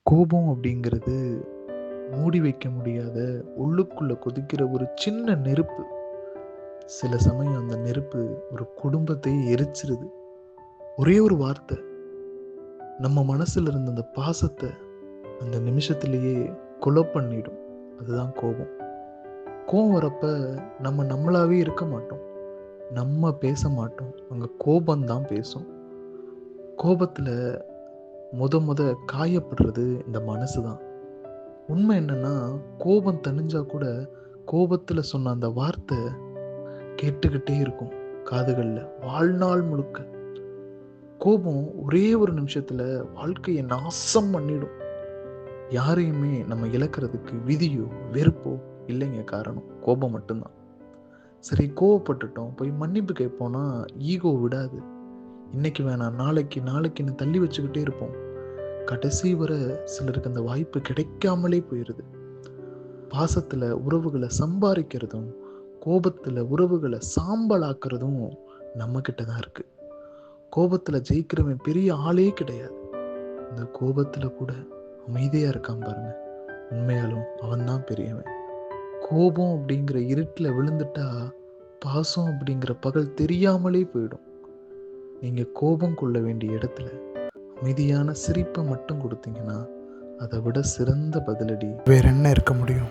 கோபம் அப்படிங்கிறது மூடி வைக்க முடியாத, உள்ளுக்குள்ள கொதிக்கிற ஒரு சின்ன நெருப்பு. சில சமயம் அந்த நெருப்பு ஒரு குடும்பத்தையே எரிச்சிருது. ஒரே ஒரு வார்த்தை நம்ம மனசுல இருந்த அந்த பாசத்தை அந்த நிமிஷத்திலேயே கொலை பண்ணிடும். அதுதான் கோபம். கோபம் வரப்ப நம்ம நம்மளாவே இருக்க மாட்டோம். நம்ம பேச மாட்டோம். அங்க கோபம்தான் பேசும். கோபத்துல முத காயப்படுறது இந்த மனசு தான். உண்மை என்னன்னா, கோபம் தணிஞ்சா கூட கோபத்துல சொன்ன அந்த வார்த்தை கேட்டுக்கிட்டே இருக்கும் காதுகள்ல வாழ்நாள் முழுக்க. கோபம் ஒரே ஒரு நிமிஷத்துல வாழ்க்கையை நாசம் பண்ணிடும். யாரையுமே நம்ம இழக்கிறதுக்கு விதியோ வெறுப்போ இல்லைங்க காரணம். கோபம் மட்டும்தான். சரி, கோவப்பட்டுட்டோம் போய் மன்னிப்பு கேட்போம்னா ஈகோ விடாது. இன்னைக்கு வேணாம், நாளைக்கு நாளைக்குன்னு தள்ளி வச்சுக்கிட்டே இருப்போம். கடைசி வரை சிலருக்கு அந்த வாய்ப்பு கிடைக்காமலே போயிருது. பாசத்துல உறவுகளை சம்பாதிக்கிறதும் கோபத்துல உறவுகளை சாம்பலாக்குறதும் நம்ம கிட்ட தான் இருக்கு. கோபத்துல ஜெயிக்கிறவன் பெரிய ஆளே கிடையாது. இந்த கோபத்துல கூட அமைதியா இருக்கான் பாருங்க, உண்மையாலும் அவன் தான் பெரியவன். கோபம் அப்படிங்கிற இருட்டுல விழுந்துட்டா பாசம் அப்படிங்கிற பகல் தெரியாமலே போயிடும். நீங்க கோபம் கொள்ள வேண்டிய இடத்துல அமைதியான சிரிப்பை மட்டும் கொடுத்தீங்கன்னா அதை விட சிறந்த பதிலடி வேற என்ன இருக்க முடியும்?